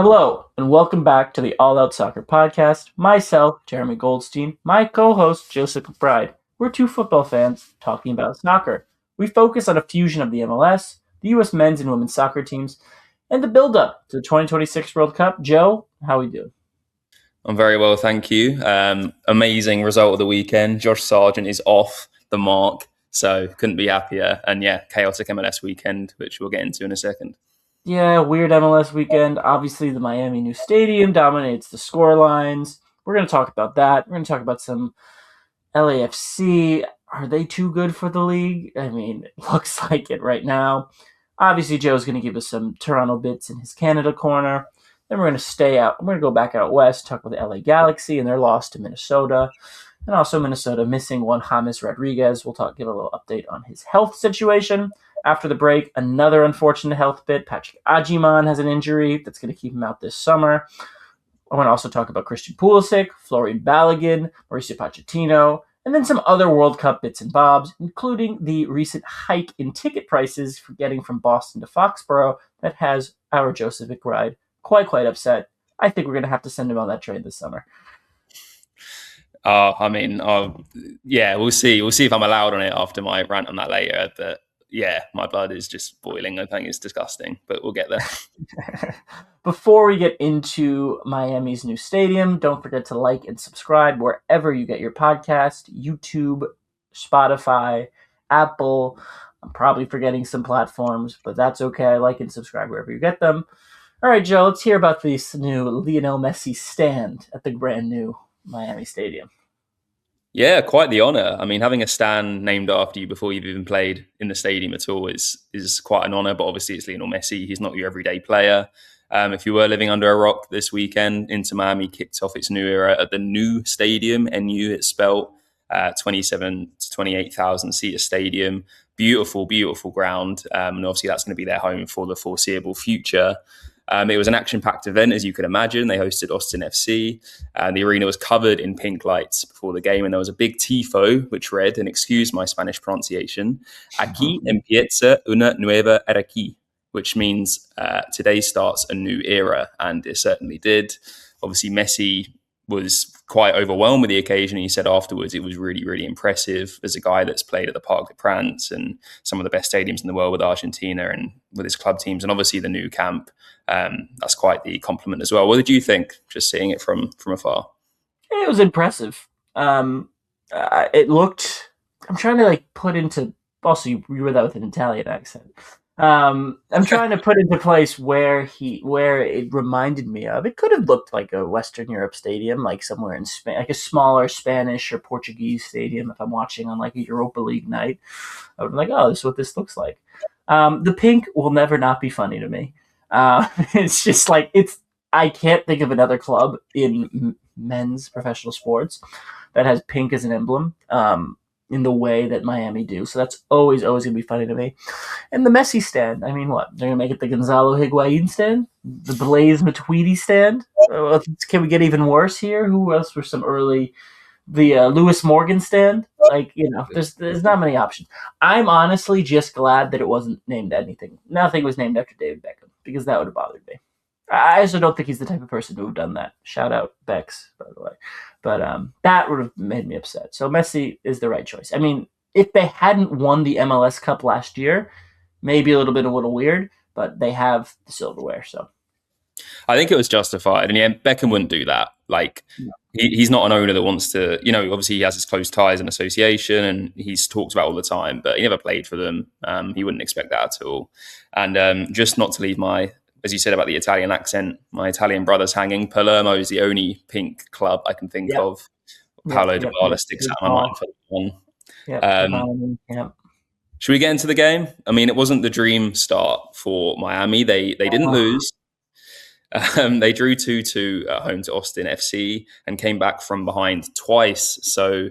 Hello, and welcome back to the All Out Soccer Podcast. Myself, Jeremy Goldstein, my co-host, Joseph McBride. We're two football fans talking about soccer. We focus on a fusion of the MLS, the U.S. men's and women's soccer teams, and the build-up to the 2026 World Cup. Joe, how we do? I'm very well, thank you. Amazing result of the weekend. Josh Sargent is off the mark, so couldn't be happier. And yeah, chaotic MLS weekend, which we'll get into in a second. Yeah, weird MLS weekend. Obviously, the Miami new stadium dominates the score lines. We're going to talk about that. We're going to talk about some LAFC. Are they too good for the league? I mean, it looks like it right now. Obviously, Joe's going to give us some Toronto bits in his Canada corner. Then we're going to stay out. We're going to go back out west, talk about the LA Galaxy and their loss to Minnesota. And also Minnesota missing one James Rodriguez. We'll give a little update on his health situation. After the break, another unfortunate health bit. Patrick Agyemang has an injury that's going to keep him out this summer. I want to also talk about Christian Pulisic, Folarin Balogun, Mauricio Pochettino, and then some other World Cup bits and bobs, including the recent hike in ticket prices for getting from Boston to Foxborough that has our Joseph McBride quite upset. I think we're going to have to send him on that train this summer. Yeah, we'll see. We'll see if I'm allowed on it after my rant on that later. But yeah, my blood is just boiling. I think it's disgusting, but we'll get there. Before we get into Miami's new stadium, don't forget to like and subscribe wherever you get your podcast, YouTube, Spotify, Apple. I'm probably forgetting some platforms, but that's okay. Like and subscribe wherever you get them. All right, Joe, let's hear about this new Lionel Messi stand at the brand new Miami Stadium. Yeah, quite the honour. I mean, having a stand named after you before you've even played in the stadium at all is quite an honour. But obviously, it's Lionel Messi. He's not your everyday player. If you were living under a rock this weekend, Inter Miami kicked off its new era at the new stadium. NU, it's spelled 27 to 28,000 seater stadium. Beautiful ground. And obviously, that's going to be their home for the foreseeable future. It was an action-packed event, as you can imagine. They hosted Austin FC. The arena was covered in pink lights before the game, and there was a big tifo, which read, and excuse my Spanish pronunciation, Aquí empieza una nueva era aquí, which means today starts a new era, and it certainly did. Obviously, Messi was quite overwhelmed with the occasion. He said afterwards it was really, really impressive as a guy that's played at the Parc des Princes and some of the best stadiums in the world with Argentina and with his club teams, and obviously the new camp. That's quite the compliment as well. What did you think, just seeing it from afar? It was impressive. It looked... I'm trying to put into... Also, you read that with an Italian accent. I'm trying to put into place where it reminded me of. It could have looked like a Western Europe stadium, like somewhere in Spain, like a smaller Spanish or Portuguese stadium. If I'm watching on a Europa League night, I would be like, oh, this is what this looks like. The pink will never not be funny to me. It's just I can't think of another club in men's professional sports that has pink as an emblem. In the way that Miami do. So that's always going to be funny to me. And the Messi stand, I mean, what? They're going to make it the Gonzalo Higuain stand? The Blaise Matuidi stand? Can we get even worse here? Who else were some early... The Lewis Morgan stand? There's not many options. I'm honestly just glad that it wasn't named anything. Nothing was named after David Beckham, because that would have bothered me. I also don't think he's the type of person who would have done that. Shout out Bex, by the way. But that would have made me upset. So Messi is the right choice. I mean, if they hadn't won the MLS Cup last year, maybe a little weird, but they have the silverware. So I think it was justified. And yeah, Beckham wouldn't do that. He's not an owner that wants to, obviously he has his close ties and association and he's talked about all the time, but he never played for them. He wouldn't expect that at all. And just not to leave as you said about the Italian accent, my Italian brother's hanging. Palermo is the only pink club I can think of. Paolo Dybala sticks out in my mind for one. Should we get into the game? I mean, it wasn't the dream start for Miami. They didn't lose. They drew 2-2 at home to Austin FC and came back from behind twice. So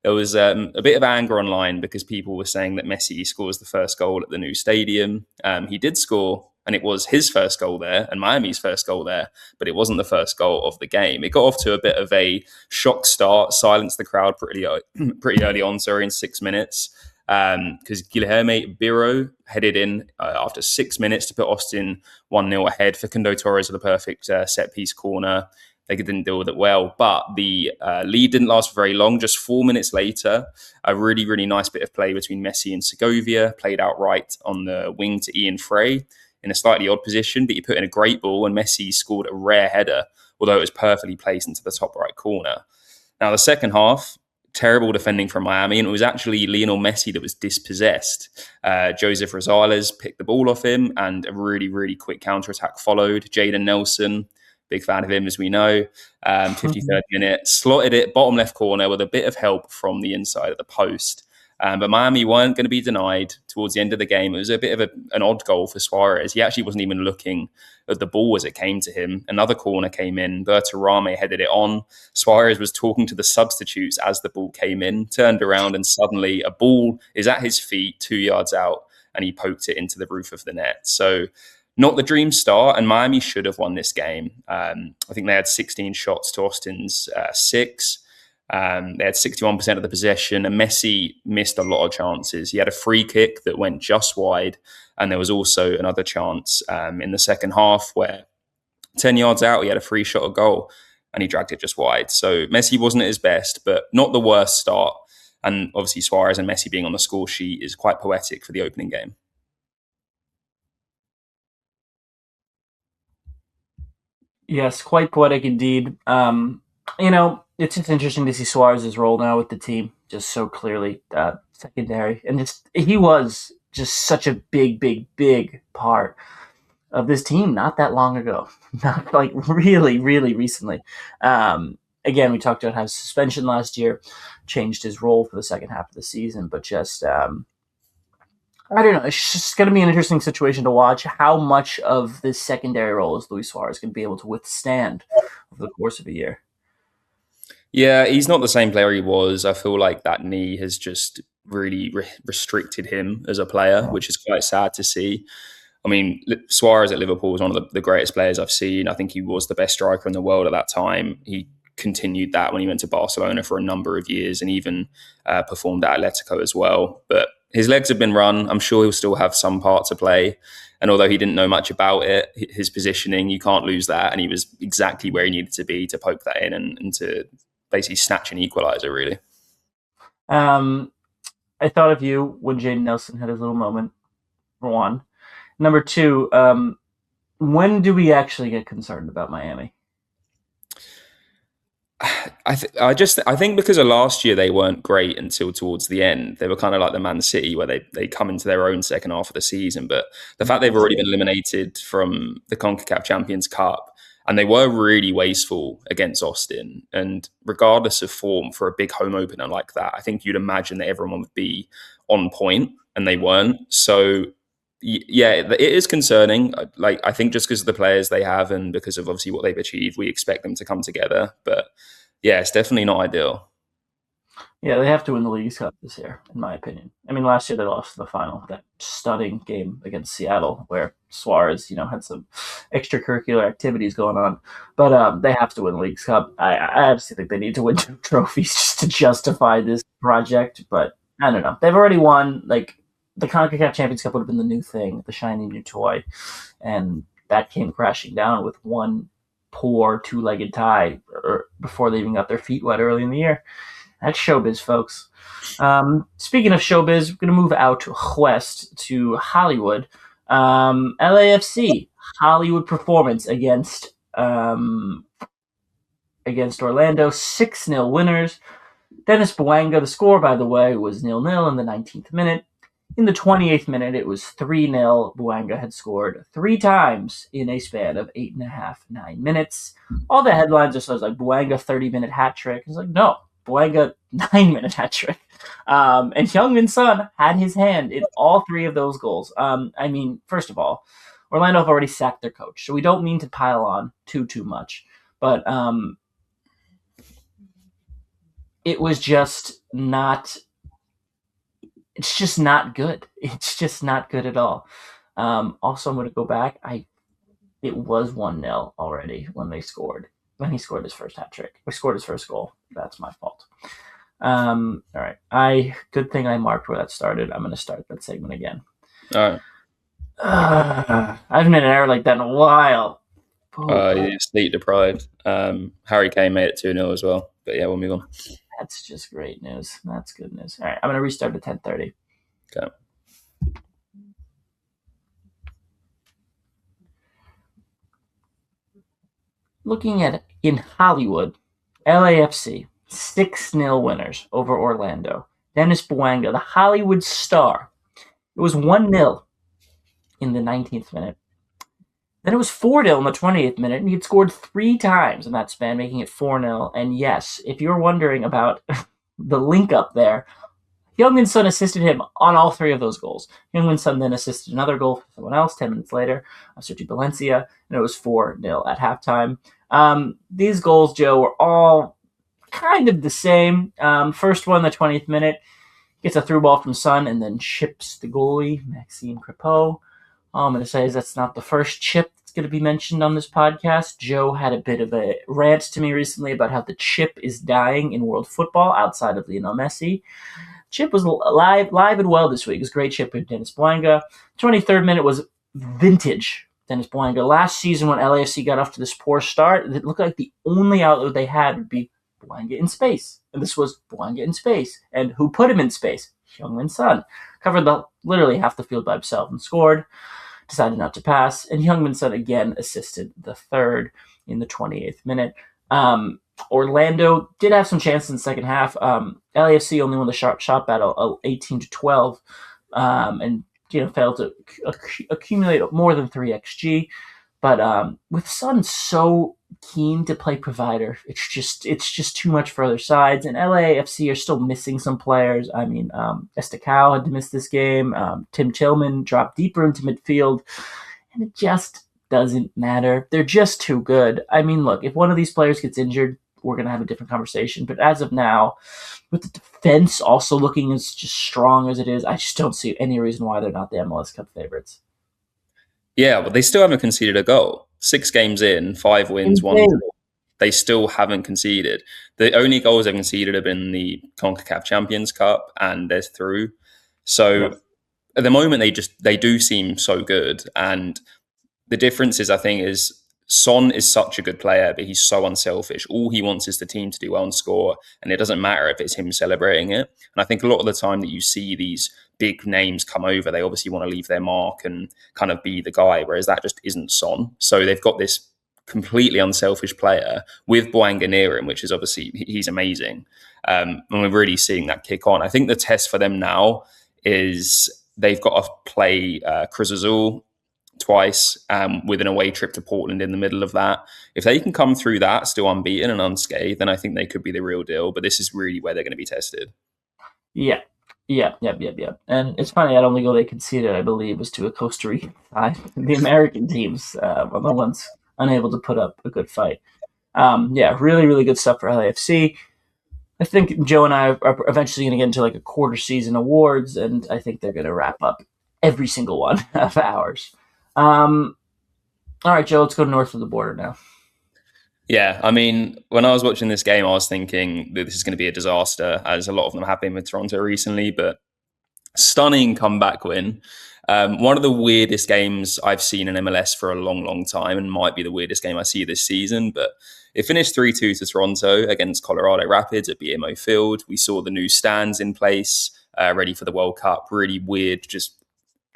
there was a bit of anger online because people were saying that Messi scores the first goal at the new stadium. He did score, and it was his first goal there and Miami's first goal there, but it wasn't the first goal of the game. It got off to a bit of a shock start, silenced the crowd pretty early on, in 6 minutes. because Guilherme Biro headed in after 6 minutes to put Austin 1-0 ahead. Facundo Torres with a perfect set-piece corner. They didn't deal with it well, but the lead didn't last for very long. Just 4 minutes later, a really, really nice bit of play between Messi and Segovia, played out right on the wing to Ian Frey in a slightly odd position, but he put in a great ball, and Messi scored a rare header, although it was perfectly placed into the top right corner. Now, the second half, terrible defending from Miami, and it was actually Lionel Messi that was dispossessed. Joseph Rosales picked the ball off him, and a really, really quick counter-attack followed. Jadon Nelson, big fan of him, as we know, 53rd minute, slotted it bottom left corner with a bit of help from the inside of the post. But Miami weren't going to be denied towards the end of the game. It was a bit of an odd goal for Suarez. He actually wasn't even looking at the ball as it came to him. Another corner came in. Bertarame headed it on. Suarez was talking to the substitutes as the ball came in, turned around, and suddenly a ball is at his feet 2 yards out, and he poked it into the roof of the net. So not the dream start, and Miami should have won this game. I think they had 16 shots to Austin's 6. They had 61% of the possession, and Messi missed a lot of chances. He had a free kick that went just wide, and there was also another chance in the second half where 10 yards out, he had a free shot at goal, and he dragged it just wide. So Messi wasn't at his best, but not the worst start. And obviously Suarez and Messi being on the score sheet is quite poetic for the opening game. Yes, quite poetic indeed. It's just interesting to see Suarez's role now with the team, just so clearly secondary, and he was just such a big, big, big part of this team not that long ago, not like really, really recently. Again, we talked about how suspension last year changed his role for the second half of the season, but just I don't know. It's just going to be an interesting situation to watch. How much of this secondary role is Luis Suarez going to be able to withstand over the course of a year? Yeah, he's not the same player he was. I feel like that knee has just really restricted him as a player, which is quite sad to see. I mean, Suarez at Liverpool was one of the greatest players I've seen. I think he was the best striker in the world at that time. He continued that when he went to Barcelona for a number of years, and even performed at Atletico as well. But his legs have been run. I'm sure he'll still have some part to play. And although he didn't know much about it, his positioning, you can't lose that. And he was exactly where he needed to be to poke that in and to basically snatch an equaliser, really. I thought of you when Jadon Nelson had his little moment, for one. Number two, when do we actually get concerned about Miami? I think because of last year, they weren't great until towards the end. They were kind of like the Man City, where they come into their own second half of the season. But the fact they've already been eliminated from the CONCACAF Champions Cup, and they were really wasteful against Austin. And regardless of form, for a big home opener like that, I think you'd imagine that everyone would be on point, and they weren't. So yeah, it is concerning. Like, I think just because of the players they have and because of obviously what they've achieved, we expect them to come together. But yeah, it's definitely not ideal. Yeah, they have to win the Leagues Cup this year, in my opinion. I mean, last year they lost the final, that stunning game against Seattle, where Suarez, had some extracurricular activities going on. But they have to win the Leagues Cup. I obviously think they need to win 2 trophies just to justify this project. But I don't know. They've already won. Like, the CONCACAF Champions Cup would have been the new thing, the shiny new toy, and that came crashing down with one poor 2-legged tie before they even got their feet wet early in the year. That's showbiz, folks. Speaking of showbiz, we're going to move out west to Hollywood. LAFC, Hollywood performance against Orlando, 6-0 winners. Denis Bouanga, the score, by the way, was 0-0 in the 19th minute. In the 28th minute, it was 3-0. Bouanga had scored 3 times in a span of 9 minutes. All the headlines are like Bouanga 30-minute hat trick. It's like, no, Bouanga 9-minute hat trick. And Heung-min Son had his hand in all 3 of those goals. I mean, first of all, Orlando have already sacked their coach, so we don't mean to pile on too much. But it was just not... It's just not good. It's just not good at all. Also, I'm going to go back. It was 1-0 already when he scored his first hat trick. Or scored his first goal. That's my fault. All right. Good thing I marked where that started. I'm going to start that segment again. All right. I haven't made an error like that in a while. You're sleep deprived. Harry Kane made it 2-0 as well. But yeah, we'll move on. That's just great news. That's good news. All right, I'm going to restart at 10:30. Okay. Looking at in Hollywood, LAFC 6-0 winners over Orlando. Denis Bouanga, the Hollywood star. It was 1-0 in the 19th minute. Then it was 4-0 in the 20th minute, and he had scored 3 times in that span, making it 4-0. And yes, if you're wondering about the link up there, Heung-min Son assisted him on all 3 of those goals. Heung-min Son then assisted another goal for someone else 10 minutes later, Sergio Valencia, and it was 4-0 at halftime. These goals, Joe, were all kind of the same. First one, the 20th minute, gets a through ball from Son and then chips the goalie, Maxime Crepeau. All I'm going to say is that's not the first chip that's going to be mentioned on this podcast. Joe had a bit of a rant to me recently about how the chip is dying in world football outside of Lionel Messi. Chip was live and well this week. It was a great chip with Denis Bouanga. 23rd minute was vintage Denis Bouanga. Last season when LAFC got off to this poor start, it looked like the only outlet they had would be Bouanga in space. And this was Bouanga in space. And who put him in space? Heung-min Son. Covered literally half the field by himself and scored. Decided not to pass. And Heung-min Son again assisted the third in the 28th minute. Orlando did have some chances in the second half. LAFC only won the shot battle 18-12, and failed to accumulate more than 3 xG. But with Son so keen to play provider, it's just too much for other sides. And LAFC are still missing some players. I mean, Estacao had to miss this game. Tim Tillman dropped deeper into midfield, and it just doesn't matter. They're just too good. I mean, look, if one of these players gets injured, we're going to have a different conversation. But as of now, with the defense also looking as just strong as it is, I just don't see any reason why they're not the MLS Cup favorites. Yeah, but they still haven't conceded a goal. 6 games in, 5 wins, 1 draw. They still haven't conceded. The only goals they've conceded have been the CONCACAF Champions Cup, and they're through. So at the moment, they do seem so good. And the difference is, I think, is Son is such a good player, but he's so unselfish. All he wants is the team to do well and score, and it doesn't matter if it's him celebrating it. And I think a lot of the time that you see these big names come over, they obviously want to leave their mark and kind of be the guy, whereas that just isn't Son. So they've got this completely unselfish player with Bouanga near him, which is obviously, he's amazing. And we're really seeing that kick on. I think the test for them now is they've got to play Cruz Azul twice with an away trip to Portland in the middle of that. If they can come through that still unbeaten and unscathed, then I think they could be the real deal. But this is really where they're going to be tested. Yeah. And it's funny, that only goal they conceded, I believe, was to a Costa Rican side. The American teams are the ones unable to put up a good fight. Really, really good stuff for LAFC. I think Joe and I are eventually going to get into like a quarter season awards, and I think they're going to wrap up every single one of ours. All right, Joe, let's go north of the border now. Yeah, I mean, when I was watching this game, I was thinking that this is going to be a disaster, as a lot of them have been with Toronto recently, but stunning comeback win. One of the weirdest games I've seen in MLS for a long, long time, and might be the weirdest game I see this season, but it finished 3-2 to Toronto against Colorado Rapids at BMO Field. We saw the new stands in place, ready for the World Cup. Really weird, just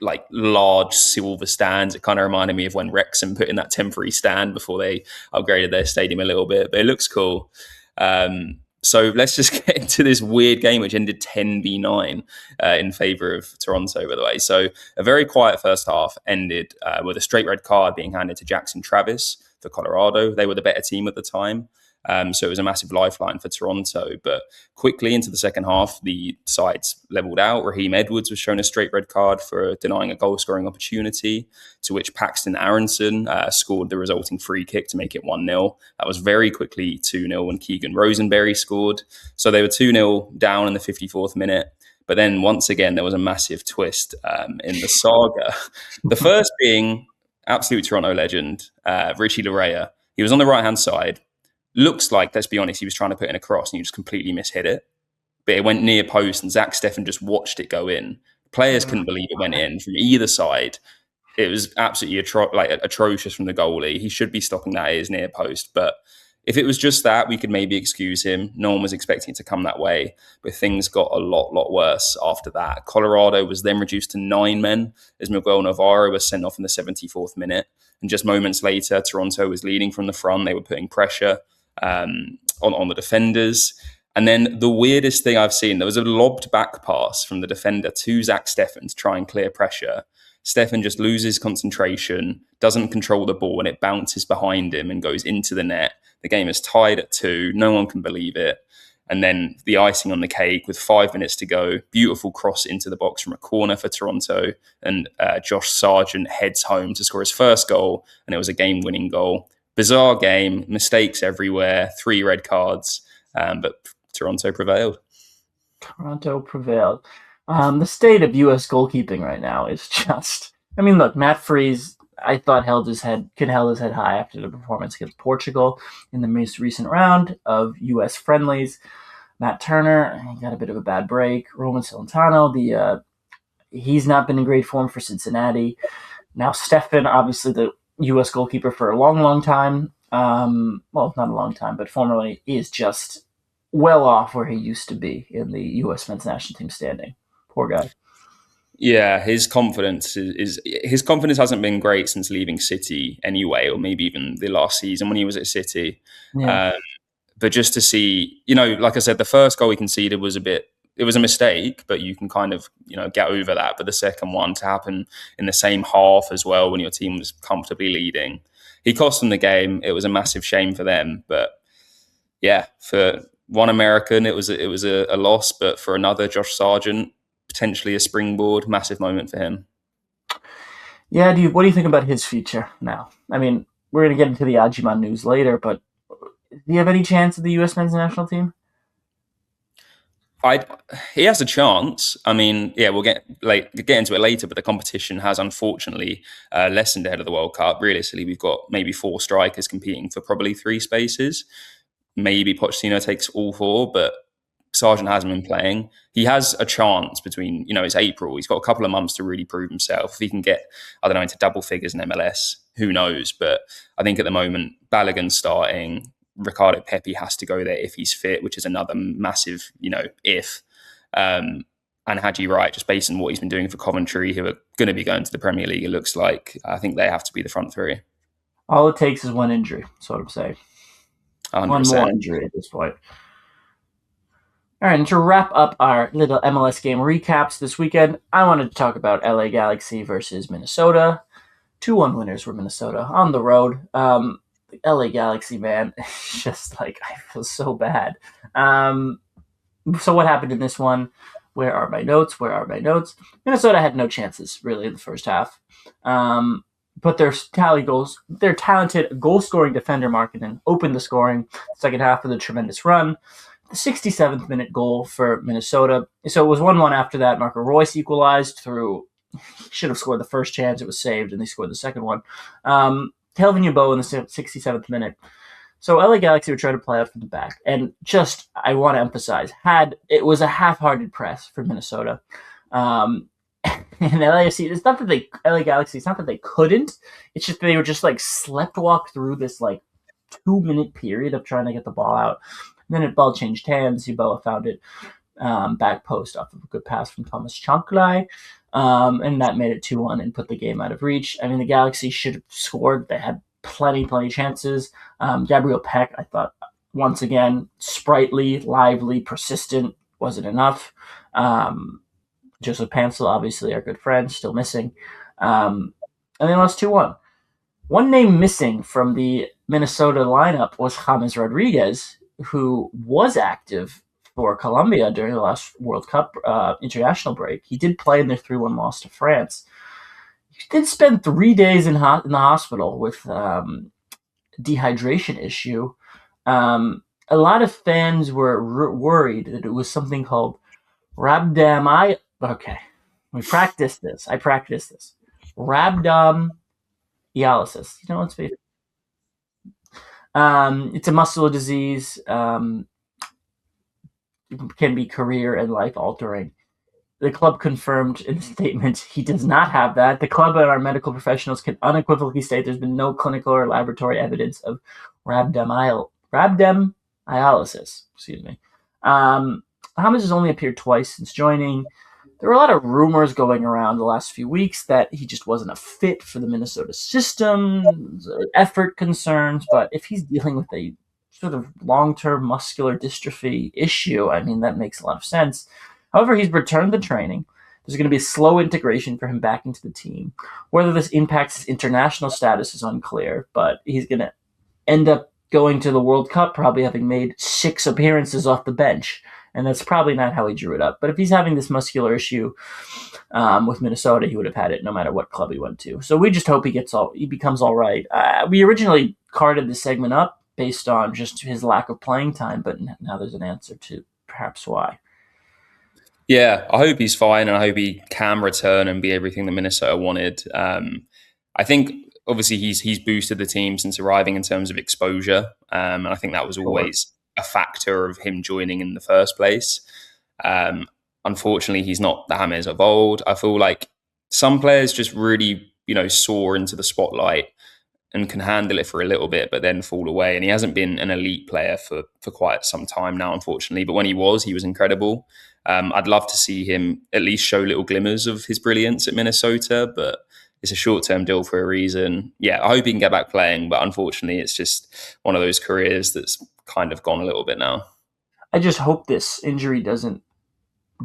like large silver stands. It kind of reminded me of when Wrexham put in that temporary stand before they upgraded their stadium a little bit, but it looks cool. So let's just get into this weird game, which ended 10-9 in favour of Toronto, by the way. So a very quiet first half ended with a straight red card being handed to Jackson Travis for Colorado. They were the better team at the time. So it was a massive lifeline for Toronto. But quickly into the second half, the sides levelled out. Raheem Edwards was shown a straight red card for denying a goal-scoring opportunity, to which Paxton Aronson scored the resulting free kick to make it 1-0. That was very quickly 2-0 when Keegan Rosenberry scored. So they were 2-0 down in the 54th minute. But then once again, there was a massive twist in the saga. The first being absolute Toronto legend, Richie Laryea. He was on the right-hand side. Looks like, let's be honest, he was trying to put in a cross and he just completely mishit it. but it went near post, and Zach Steffen just watched it go in. Players couldn't believe it went in from either side. It was absolutely atrocious from the goalie. He should be stopping that at his near post. But if it was just that, we could maybe excuse him. No one was expecting it to come that way. But things got a lot worse after that. Colorado was then reduced to 9 men as Miguel Navarro was sent off in the 74th minute. And just moments later, Toronto was leading from the front. They were putting pressure on the defenders. And then the weirdest thing I've seen, there was a lobbed back pass from the defender to Zach Steffen to try and clear pressure. Steffen just loses concentration, doesn't control the ball, and it bounces behind him and goes into the net. The game is tied at 2. No one can believe it. And then the icing on the cake with 5 minutes to go, beautiful cross into the box from a corner for Toronto. And Josh Sargent heads home to score his first goal. And it was a game-winning goal. Bizarre game, mistakes everywhere, 3 red cards. But Toronto prevailed. Toronto prevailed. The state of U.S. goalkeeping right now is just... I mean, look, Matt Freese, I thought held his head high after the performance against Portugal in the most recent round of U.S. friendlies. Matt Turner, he got a bit of a bad break. Roman Celentano, he's not been in great form for Cincinnati. Now Steffen, obviously the U.S. goalkeeper for a long time. Well, not a long time, but formerly, is just well off where he used to be in the U.S. men's national team standing. Poor guy. Yeah, his confidence hasn't been great since leaving City anyway, or maybe even the last season when he was at City. Yeah. But just to see, like I said, the first goal he conceded was it was a mistake, but you can kind of, get over that. But the second one to happen in the same half as well, when your team was comfortably leading, he cost them the game. It was a massive shame for them. But yeah, for one American, it was a loss, but for another, Josh Sargent, potentially a springboard, massive moment for him. Yeah, what do you think about his future now? I mean, we're going to get into the Agyemang news later, but do you have any chance of the U.S. men's national team? He has a chance. I mean, yeah, we'll get into it later, but the competition has unfortunately lessened ahead of the World Cup. Realistically, we've got maybe 4 strikers competing for probably 3 spaces. Maybe Pochettino takes all 4, but Sargent hasn't been playing. He has a chance between, it's April. He's got a couple of months to really prove himself. If he can get, into double figures in MLS, who knows? But I think at the moment, Balogun starting, Ricardo Pepi has to go there if he's fit, which is another massive, if. And Haji Wright, just based on what he's been doing for Coventry, who are going to be going to the Premier League, it looks like. I think they have to be the front 3. All it takes is one injury, that's what I'm saying. 100%. One more injury at this point. All right, and to wrap up our little MLS game recaps this weekend, I wanted to talk about LA Galaxy versus Minnesota. 2-1 winners were Minnesota on the road. The LA Galaxy, man, it's just I feel so bad. So what happened in this one? Where are my notes? Minnesota had no chances, really, in the first half. But their talented goal-scoring defender Markkanen opened the scoring second half with a tremendous run. The 67th minute goal for Minnesota. So it was 1-1 after that. Marco Reus equalized through... He should have scored the first chance. It was saved, and they scored the second one. Kelvin Yabo in the 67th minute. So LA Galaxy were trying to play out from the back. And just, I want to emphasize, it was a half-hearted press for Minnesota. And LAFC, it's not that LA Galaxy, it's not that they couldn't. It's just they were just sleptwalk through this 2-minute period of trying to get the ball out. And then the ball changed hands. Yeboah found it back post off of a good pass from Thomas Chanclay. And that made it 2-1 and put the game out of reach. I mean, the Galaxy should have scored. They had plenty chances. Gabriel Peck, I thought, once again, sprightly, lively, persistent, wasn't enough. Joseph Pansel, obviously our good friend, still missing. And they lost 2-1. One name missing from the Minnesota lineup was James Rodriguez, who was active for Colombia during the last World Cup international break. He did play in their 3-1 loss to France. He did spend 3 days in the hospital with dehydration issue. A lot of fans were worried that it was something called rhabdomyolysis. Okay, I practiced this. Rhabdomyolysis. Let's be. It's a muscle disease. can be career and life altering. The club confirmed in a statement he does not have that. The club and our medical professionals can unequivocally state there's been no clinical or laboratory evidence of rhabdomyolysis. Excuse me. James has only appeared twice since joining. There were a lot of rumors going around the last few weeks that he just wasn't a fit for the Minnesota system, effort concerns, but if he's dealing with a sort of long-term muscular dystrophy issue, I mean, that makes a lot of sense. However, he's returned to training. There's going to be a slow integration for him back into the team. Whether this impacts his international status is unclear, but he's going to end up going to the World Cup, probably having made 6 appearances off the bench. And that's probably not how he drew it up. But if he's having this muscular issue with Minnesota, he would have had it no matter what club he went to. So we just hope he becomes all right. We originally carded this segment up based on just his lack of playing time, but now there's an answer to perhaps why. Yeah, I hope he's fine, and I hope he can return and be everything that Minnesota wanted. I think obviously he's boosted the team since arriving in terms of exposure, and I think that was always a factor of him joining in the first place. Unfortunately, he's not the James of old. I feel like some players just really, soar into the spotlight and can handle it for a little bit, but then fall away. And he hasn't been an elite player for quite some time now, unfortunately. But when he was incredible. I'd love to see him at least show little glimmers of his brilliance at Minnesota, but it's a short-term deal for a reason. Yeah, I hope he can get back playing, but unfortunately, it's just one of those careers that's kind of gone a little bit now. I just hope this injury doesn't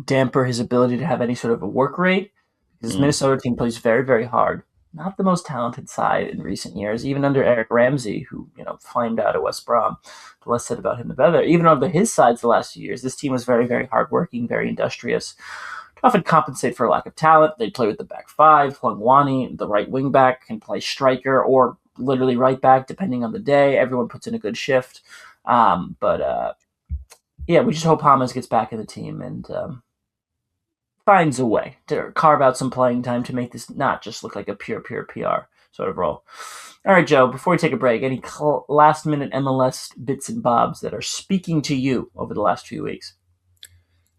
damper his ability to have any sort of a work rate, because the Minnesota team plays very, very hard. Not the most talented side in recent years, even under Eric Ramsey, who flamed out at West Brom. The less said about him, the better. Even under his sides the last few years, this team was very, very hardworking, very industrious. To often compensate for a lack of talent, they play with the back we Wani, the right wing back, can play striker or literally right back, depending on the day. Everyone puts in a good shift. We just hope James gets back in the team and finds a way to carve out some playing time to make this not just look like a pure PR sort of role. All right, Joe, before we take a break, any last-minute MLS bits and bobs that are speaking to you over the last few weeks?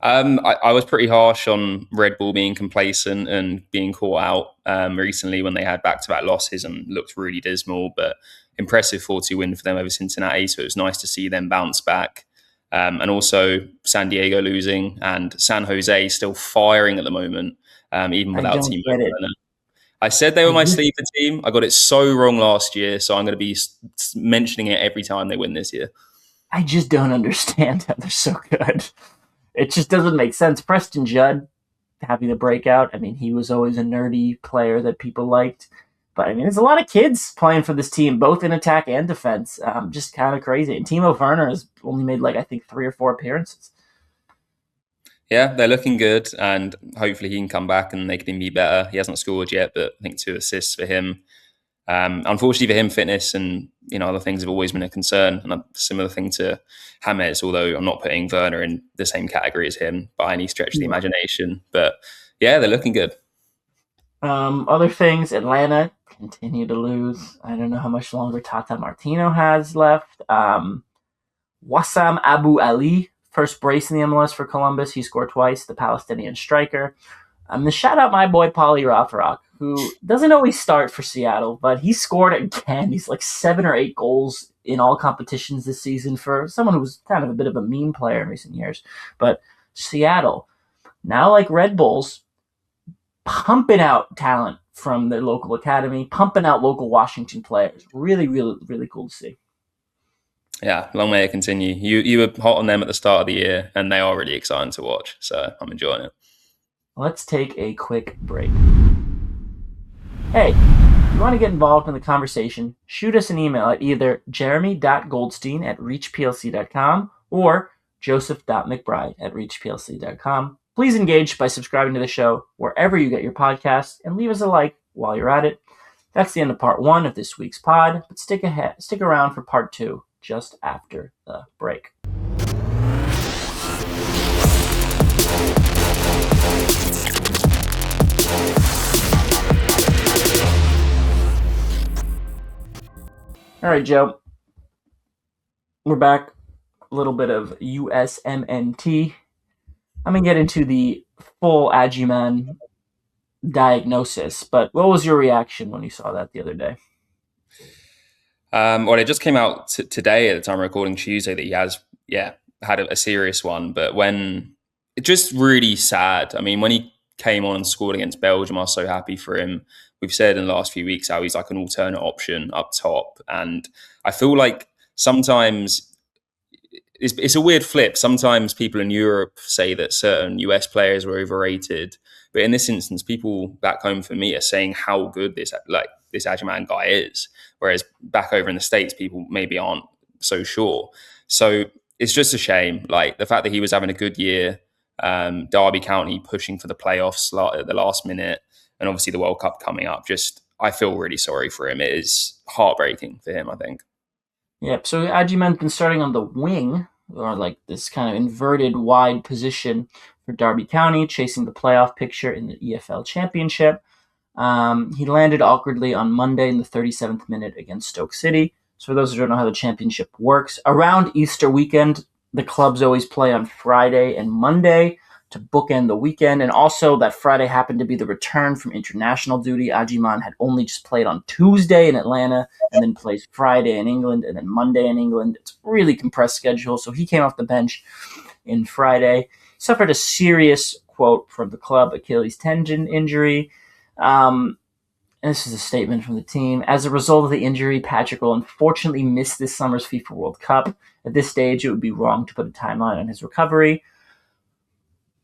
I was pretty harsh on Red Bull being complacent and being caught out recently when they had back-to-back losses and looked really dismal, but impressive 4-2 win for them over Cincinnati, so it was nice to see them bounce back. And also San Diego losing and San Jose still firing at the moment, even without Team Werner. I said they were my sleeper team. I got it so wrong last year, so I'm going to be mentioning it every time they win this year. I just don't understand how they're so good. It just doesn't make sense. Preston Judd having the breakout. I mean, he was always a nerdy player that people liked. But, I mean, there's a lot of kids playing for this team, both in attack and defense. Just kind of crazy. And Timo Werner has only made, I think, 3 or 4 appearances. Yeah, they're looking good, and hopefully he can come back and they can be better. He hasn't scored yet, but I think 2 assists for him. Unfortunately for him, fitness and other things have always been a concern, and a similar thing to James, although I'm not putting Werner in the same category as him by any stretch of the imagination. But yeah, they're looking good. Other things, Atlanta continue to lose. I don't know how much longer Tata Martino has left. Wassam Abu Ali, first brace in the MLS for Columbus. He scored twice, the Palestinian striker. I'm going to shout out my boy Pauly Rafarak, who doesn't always start for Seattle, but he scored again. He's 7 or 8 goals in all competitions this season for someone who was kind of a bit of a meme player in recent years. But Seattle, now like Red Bulls, pumping out talent from their local academy, pumping out local Washington players. Really, really, really cool to see. Yeah, long may it continue. You were hot on them at the start of the year, and they are really exciting to watch, so I'm enjoying it. Let's take a quick break. Hey, if you want to get involved in the conversation, shoot us an email at either jeremy.goldstein@reachplc.com or joseph.mcbride@reachplc.com. Please engage by subscribing to the show wherever you get your podcasts and leave us a like while you're at it. That's the end of part 1 of this week's pod, but stick around for part 2 just after the break. All right, Joe. We're back. little bit of USMNT. I'm going to get into the full Agyemang diagnosis, but what was your reaction when you saw that the other day? Well, it just came out today at the time of recording, Tuesday, that he has, had a serious one. But when it's just really sad. I mean, when he came on and scored against Belgium, I was so happy for him. We've said in the last few weeks how he's like an alternate option up top. And I feel like sometimes it's a weird flip. Sometimes people in Europe say that certain US players were overrated, but in this instance, people back home for me are saying how good this Agyemang guy is, whereas back over in the States, people maybe aren't so sure. So it's just a shame. Like the fact that he was having a good year, Derby County pushing for the playoffs at the last minute, and obviously the World Cup coming up. Just I feel really sorry for him. It is heartbreaking for him, I think. Yep. So Agyemang's been starting on the wing, or like this kind of inverted wide position for Derby County, chasing the playoff picture in the EFL Championship. He landed awkwardly on Monday in the 37th minute against Stoke City. So for those who don't know how the championship works, around Easter weekend, the clubs always play on Friday and Monday to bookend the weekend. And also that Friday happened to be the return from international duty. Agyemang had only just played on Tuesday in Atlanta and then plays Friday in England and then Monday in England. It's a really compressed schedule. So he came off the bench in Friday, suffered a serious, quote from the club, Achilles tendon injury. And this is a statement from the team. As a result of the injury, Patrick will unfortunately miss this summer's FIFA World Cup. At this stage, it would be wrong to put a timeline on his recovery.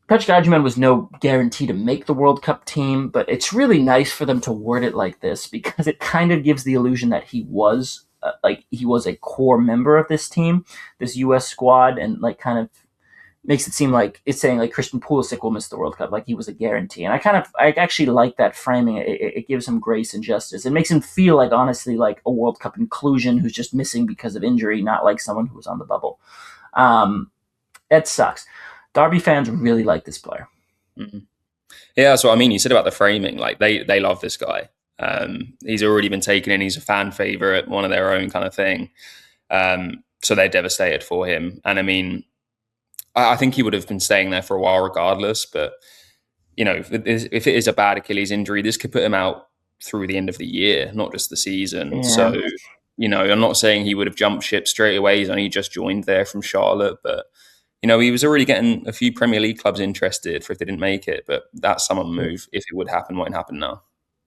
Patrick Agyemang was no guarantee to make the World Cup team, but it's really nice for them to word it like this because it kind of gives the illusion that he was a core member of this team, this U.S. squad, and like kind of makes it seem like it's saying like Christian Pulisic will miss the World Cup, like he was a guarantee. And I actually like that framing. It gives him grace and justice. It makes him feel like honestly like a World Cup inclusion who's just missing because of injury, not like someone who was on the bubble. That sucks. Derby fans really like this player. Mm-hmm. Yeah, that's what I mean. You said about the framing. Like they love this guy. He's already been taken in. He's a fan favorite, one of their own kind of thing. So they're devastated for him. And I mean, I think he would have been staying there for a while regardless. But, you know, if it is a bad Achilles injury, this could put him out through the end of the year, not just the season. Yeah. So, you know, I'm not saying he would have jumped ship straight away. He's only just joined there from Charlotte. But, you know, he was already getting a few Premier League clubs interested for if they didn't make it. But that summer move, if it would happen, won't happen now.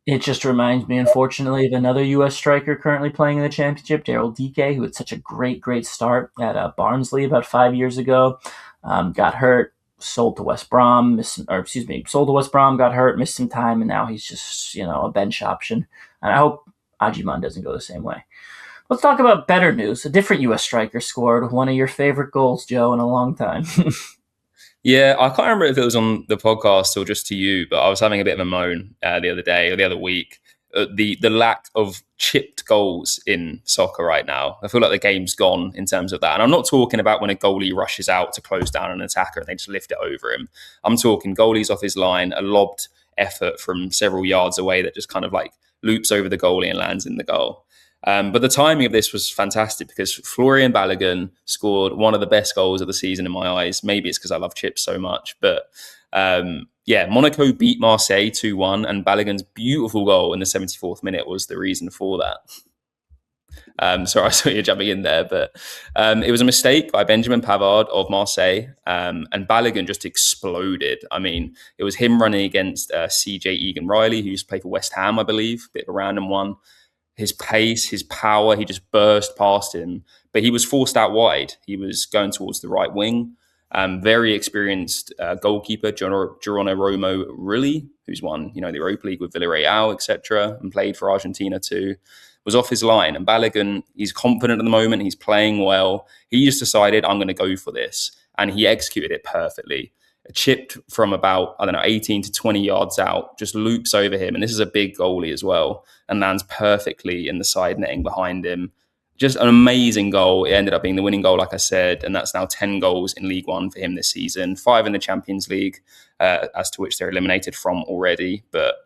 It just reminds me, unfortunately, of another U.S. striker currently playing in the championship, Daryl Dike, who had such a great start at Barnsley about 5 years ago. Got hurt, sold to West Brom, got hurt, missed some time, and now he's just, you know, a bench option. And I hope Agyemang doesn't go the same way. Let's talk about better news. A different U.S. striker scored one of your favorite goals, Joe, in a long time. Yeah, I can't remember if it was on the podcast or just to you, but I was having a bit of a moan the other week. The lack of chipped goals in soccer right now. I feel like the game's gone in terms of that. And I'm not talking about when a goalie rushes out to close down an attacker and they just lift it over him. I'm talking goalies off his line, a lobbed effort from several yards away that just kind of like loops over the goalie and lands in the goal. But the timing of this was fantastic because Folarin Balogun scored one of the best goals of the season in my eyes. Maybe it's because I love chips so much. But Monaco beat Marseille 2-1 and Balogun's beautiful goal in the 74th minute was the reason for that. Sorry, I saw you jumping in there. But it was a mistake by Benjamin Pavard of Marseille. And Balogun just exploded. I mean, it was him running against CJ Egan-Riley, who used to play for West Ham, I believe. Bit of a random one. His pace, his power, he just burst past him. But he was forced out wide. He was going towards the right wing. Very experienced goalkeeper, Geronimo Rulli, who's won, you know, the Europa League with Villarreal, etc., and played for Argentina too, was off his line. And Balogun, he's confident at the moment. He's playing well. He just decided, I'm going to go for this. And he executed it perfectly. Chipped from about, 18 to 20 yards out, just loops over him. And this is a big goalie as well, and lands perfectly in the side netting behind him. Just an amazing goal. It ended up being the winning goal, like I said, and that's now 10 goals in League One for him this season, 5 in the Champions League, as to which they're eliminated from already. But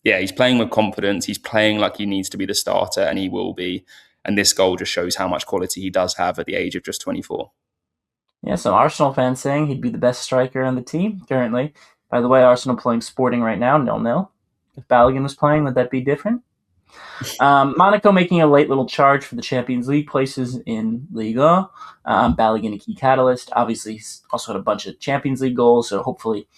yeah, he's playing with confidence. He's playing like he needs to be the starter, and he will be. And this goal just shows how much quality he does have at the age of just 24. Yeah, some Arsenal fans saying he'd be the best striker on the team currently. By the way, Arsenal playing Sporting right now, 0-0. If Balogun was playing, would that be different? Monaco making a late little charge for the Champions League places in Liga. Balogun a key catalyst. Obviously, he's also had a bunch of Champions League goals, so hopefully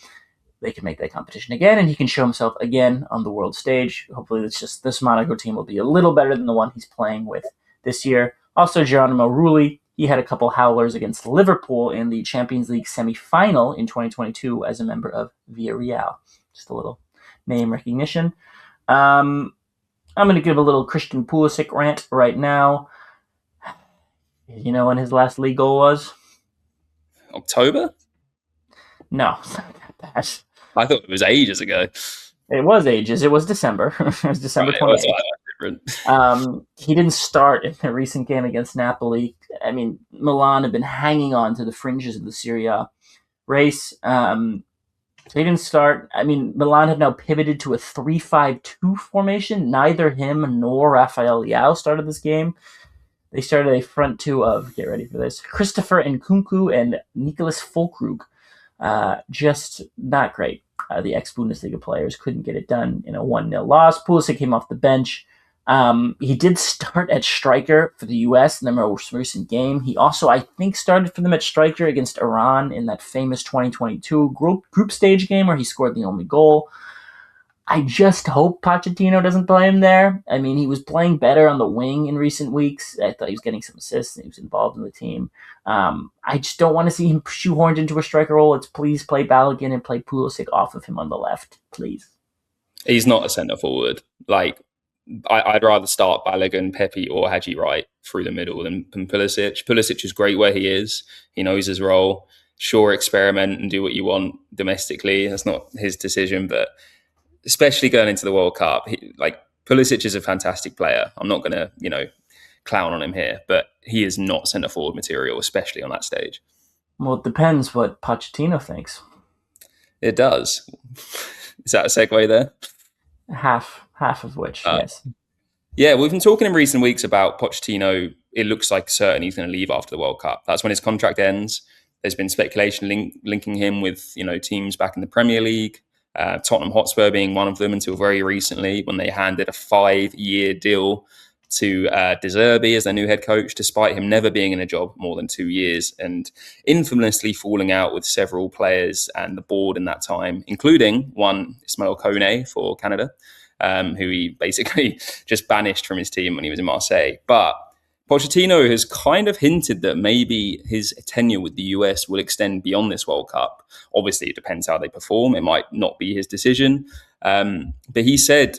they can make that competition again, and he can show himself again on the world stage. Hopefully, this Monaco team will be a little better than the one he's playing with this year. Also, Geronimo Rulli, he had a couple howlers against Liverpool in the Champions League semi-final in 2022 as a member of Villarreal. Just a little name recognition. I'm going to give a little Christian Pulisic rant right now. You know when his last league goal was? October? No, it's not that bad. I thought it was ages ago. It was ages. It was December. It was December 28th. He didn't start in the recent game against Napoli. I mean, Milan had been hanging on to the fringes of the Serie A race. He didn't start. I mean, Milan had now pivoted to a 3-5-2 formation. Neither him nor Rafael Leao started this game. They started a front two of, get ready for this, Christopher Nkunku and Nicholas Füllkrug. Just not great. The ex-Bundesliga players couldn't get it done in a 1-0 loss. Pulisic came off the bench. He did start at striker for the U.S. in the most recent game. He also, I think, started for them at striker against Iran in that famous 2022 group stage game where he scored the only goal. I just hope Pochettino doesn't play him there. I mean, he was playing better on the wing in recent weeks. I thought he was getting some assists and he was involved in the team. I just don't want to see him shoehorned into a striker role. It's please play Balogun and play Pulisic off of him on the left, please. He's not a centre forward. Like, I'd rather start Balogun, Pepe, or Hadji Wright through the middle than Pulisic. Pulisic is great where he is. He knows his role. Sure, experiment and do what you want domestically. That's not his decision, but especially going into the World Cup, Pulisic is a fantastic player. I'm not going to, clown on him here, but he is not centre forward material, especially on that stage. Well, it depends what Pochettino thinks. It does. Is that a segue there? Half of which, yes. Yeah, we've been talking in recent weeks about Pochettino. It looks like certain he's going to leave after the World Cup. That's when his contract ends. There's been speculation linking him with teams back in the Premier League. Tottenham Hotspur being one of them until very recently when they handed a 5-year deal to De Zerbi as their new head coach, despite him never being in a job more than 2 years and infamously falling out with several players and the board in that time, including one Ismail Kone for Canada, who he basically just banished from his team when he was in Marseille. But Pochettino has kind of hinted that maybe his tenure with the US will extend beyond this World Cup. Obviously, it depends how they perform. It might not be his decision. But he said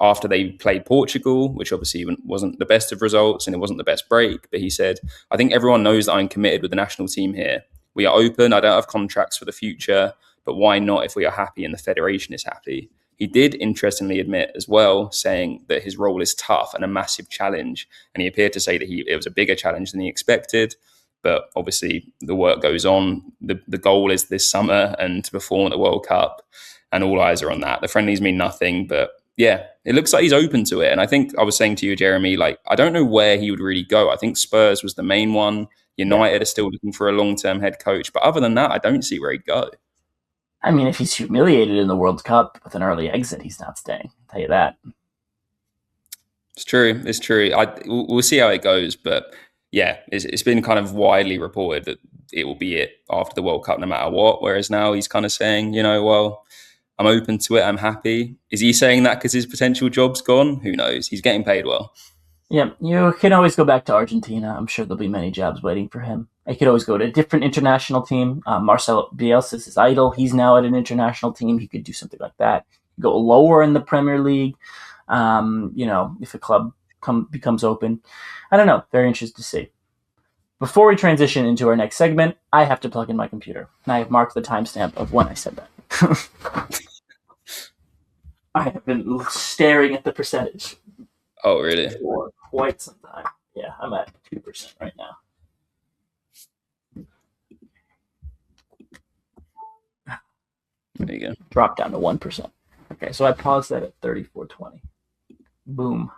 after they played Portugal, which obviously wasn't the best of results and it wasn't the best break, but he said, I think everyone knows that I'm committed with the national team here. We are open. I don't have contracts for the future, but why not if we are happy and the federation is happy? He did interestingly admit as well, saying that his role is tough and a massive challenge. And he appeared to say that it was a bigger challenge than he expected. But obviously the work goes on. The goal is this summer and to perform at the World Cup. And all eyes are on that. The friendlies mean nothing. But yeah, it looks like he's open to it. And I think I was saying to you, Jeremy, I don't know where he would really go. I think Spurs was the main one. United are still looking for a long-term head coach. But other than that, I don't see where he'd go. I mean, if he's humiliated in the World Cup with an early exit, he's not staying. I'll tell you that. It's true. It's true. We'll see how it goes. But yeah, it's been kind of widely reported that it will be it after the World Cup no matter what. Whereas now he's kind of saying, well, I'm open to it. I'm happy. Is he saying that because his potential job's gone? Who knows? He's getting paid well. Yeah, you can always go back to Argentina. I'm sure there'll be many jobs waiting for him. I could always go to a different international team. Marcelo Bielsa is his idol. He's now at an international team. He could do something like that. Go lower in the Premier League. If a club becomes open. I don't know. Very interested to see. Before we transition into our next segment, I have to plug in my computer. And I have marked the timestamp of when I said that. I have been staring at the percentage. Oh, really? For quite some time. Yeah, I'm at 2% right now. There you go. Drop down to 1%. Okay, so I paused that at 34.20. Boom.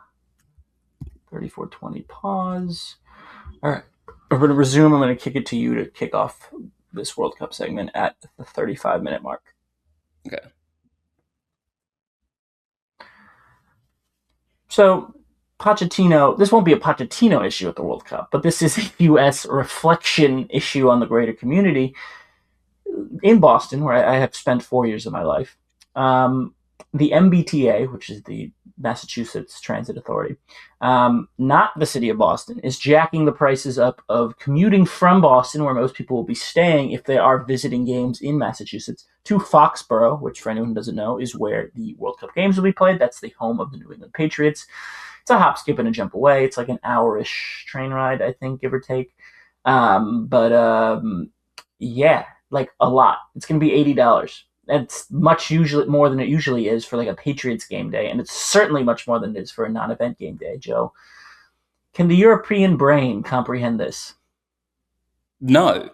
34.20 pause. All right. We're going to resume. I'm going to kick it to you to kick off this World Cup segment at the 35-minute mark. Okay. So, Pochettino, this won't be a Pochettino issue at the World Cup, but this is a U.S. reflection issue on the greater community in Boston, where I have spent 4 years of my life. The MBTA, which is the Massachusetts Transit Authority, not the city of Boston, is jacking the prices up of commuting from Boston, where most people will be staying if they are visiting games in Massachusetts, to Foxborough, which, for anyone who doesn't know, is where the World Cup games will be played. That's the home of the New England Patriots. It's a hop, skip, and a jump away. It's like an hour-ish train ride, I think, give or take. Yeah, like a lot. It's going to be $80. That's much usually more than it usually is for like a Patriots game day, and it's certainly much more than it is for a non-event game day. Joe, can the European brain comprehend this? No,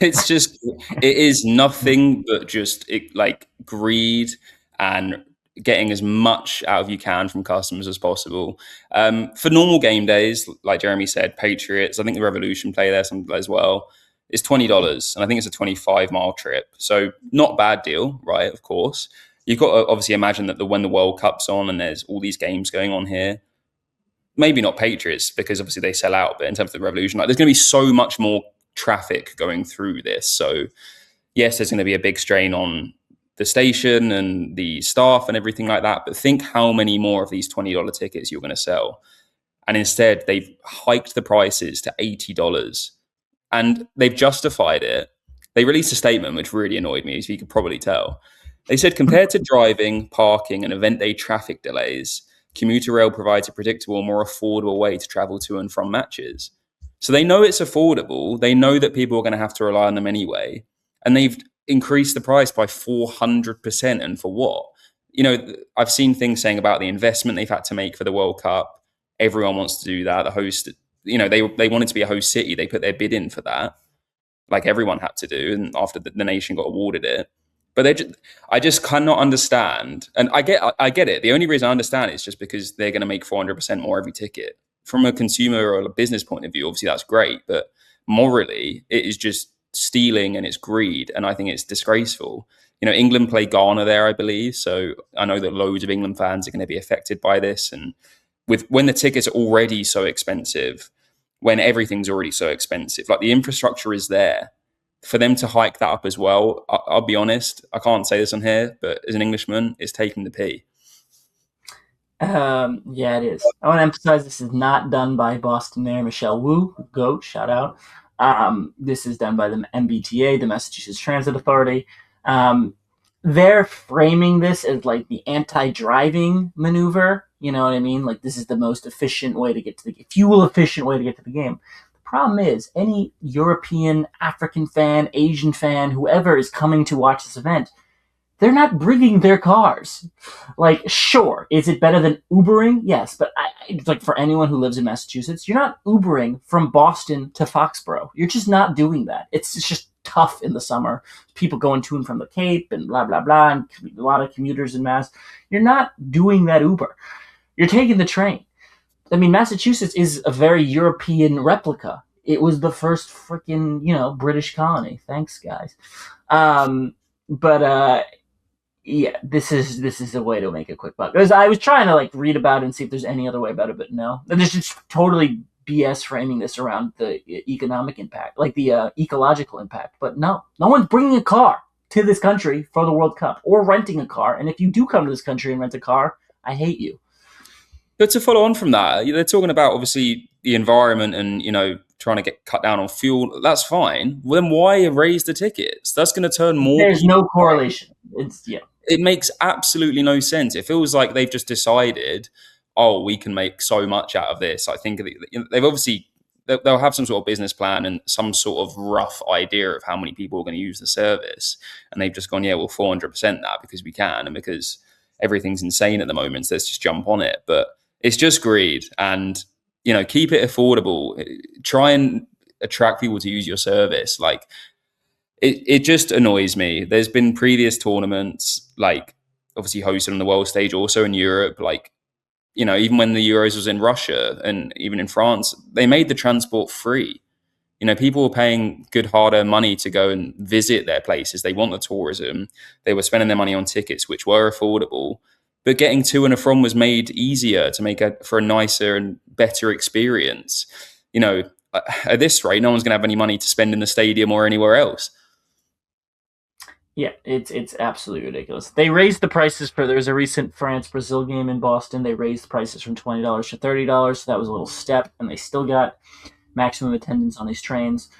it's just it is nothing but just like greed and getting as much out of you can from customers as possible. For normal game days, like Jeremy said, Patriots. I think the Revolution play there some as well. It's $20, and I think it's a 25-mile trip. So not a bad deal, right? Of course, you've got to obviously imagine that when the World Cup's on and there's all these games going on here, maybe not Patriots because obviously they sell out, but in terms of the Revolution, like there's going to be so much more traffic going through this. So yes, there's going to be a big strain on the station and the staff and everything like that. But think how many more of these $20 tickets you're going to sell. And instead, they've hiked the prices to $80. And they've justified it. They released a statement which really annoyed me, as you could probably tell. They said, compared to driving, parking, and event day traffic delays, commuter rail provides a predictable, more affordable way to travel to and from matches. So they know it's affordable. They know that people are going to have to rely on them anyway. And they've increased the price by 400%. And for what? You know, I've seen things saying about the investment they've had to make for the World Cup. Everyone wants to do that. The host, you know, they wanted to be a host city. They put their bid in for that, like everyone had to do. And after the nation got awarded it. But I just cannot understand. And I get it. The only reason I understand it is just because they're going to make 400% more every ticket. From a consumer or a business point of view, obviously that's great. But morally, it is just stealing and it's greed. And I think it's disgraceful. You know, England play Ghana there, I believe. So I know that loads of England fans are going to be affected by this. And when the tickets are already so expensive, when everything's already so expensive, like the infrastructure is there. For them to hike that up as well, I'll be honest, I can't say this on here, but as an Englishman, it's taking the pee. Yeah, it is. I want to emphasize this is not done by Boston Mayor Michelle Wu, GOAT, shout out. This is done by the MBTA, the Massachusetts Transit Authority. They're framing this as like the anti-driving maneuver. You know what I mean? Like this is the most efficient way to get to the fuel-efficient way to get to the game. Problem is, any European, African fan, Asian fan, whoever is coming to watch this event, they're not bringing their cars. Like, sure, is it better than Ubering? Yes, but like for anyone who lives in Massachusetts, you're not Ubering from Boston to Foxborough. You're just not doing that. It's just tough in the summer. People going to and from the Cape and blah, blah, blah, and a lot of commuters in Mass. You're not doing that Uber. You're taking the train. I mean, Massachusetts is a very European replica. It was the first freaking, British colony. Thanks, guys. Yeah, this is a way to make a quick buck. Because I was trying to read about it and see if there's any other way about it, but no. There's just totally BS framing this around the economic impact, like the ecological impact. But no one's bringing a car to this country for the World Cup or renting a car. And if you do come to this country and rent a car, I hate you. But to follow on from that, they're talking about obviously the environment and, trying to get cut down on fuel. That's fine. Well, then why raise the tickets? That's going to turn more. There's no correlation. It makes absolutely no sense. It feels like they've just decided, we can make so much out of this. I think they've obviously, they'll have some sort of business plan and some sort of rough idea of how many people are going to use the service. And they've just gone, 400% that because we can and because everything's insane at the moment. So let's just jump on it. But it's just greed and, keep it affordable. Try and attract people to use your service. Like it just annoys me. There's been previous tournaments, like obviously hosted on the world stage, also in Europe, even when the Euros was in Russia and even in France, they made the transport free. People were paying good hard-earned money to go and visit their places. They want the tourism. They were spending their money on tickets, which were affordable. But getting to and from was made easier to make for a nicer and better experience. At this rate, no one's going to have any money to spend in the stadium or anywhere else. Yeah, it's absolutely ridiculous. They raised the prices there was a recent France-Brazil game in Boston. They raised the prices from $20 to $30. So that was a little step, and they still got maximum attendance on these trains.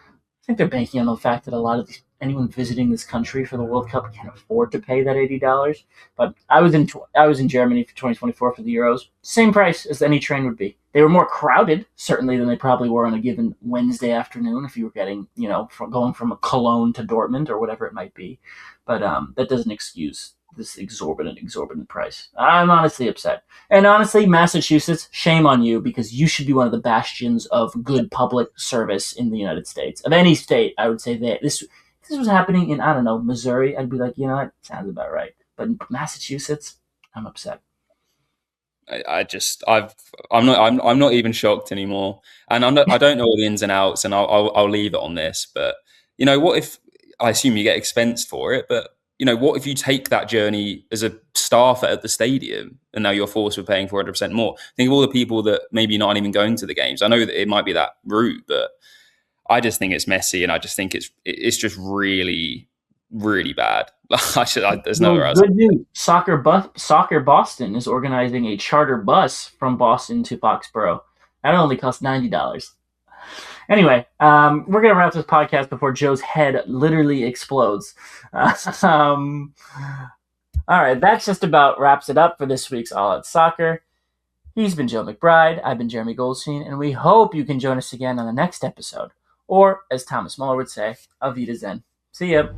I think they're banking on the fact that a lot of anyone visiting this country for the World Cup can afford to pay that $80. But I was in Germany for 2024 for the Euros. Same price as any train would be. They were more crowded, certainly, than they probably were on a given Wednesday afternoon if you were getting, going from Cologne to Dortmund or whatever it might be. But that doesn't excuse this exorbitant price. I'm honestly upset. And honestly, Massachusetts, shame on you, because you should be one of the bastions of good public service in the United States. Of any state, I would say that if this was happening in, I don't know, Missouri, I'd be like, what, sounds about right. But in Massachusetts, I'm upset. I'm not even shocked anymore, and I don't know all the ins and outs, and I'll leave it on this. But what if, I assume you get expensed for it, but what if you take that journey as a staffer at the stadium and now you're forced with paying 400% more? Think of all the people that maybe not even going to the games. I know that it might be that route, but I just think it's messy, and I just think it's just really, really bad. There's no other. Good news. Soccer Boston is organizing a charter bus from Boston to Foxborough. That only costs $90. Anyway, we're going to wrap this podcast before Joe's head literally explodes. All right, that's just about wraps it up for this week's All Out Soccer. He's been Joe McBride. I've been Jeremy Goldstein, and we hope you can join us again on the next episode. Or, as Thomas Muller would say, Auf Wiedersehen. See ya.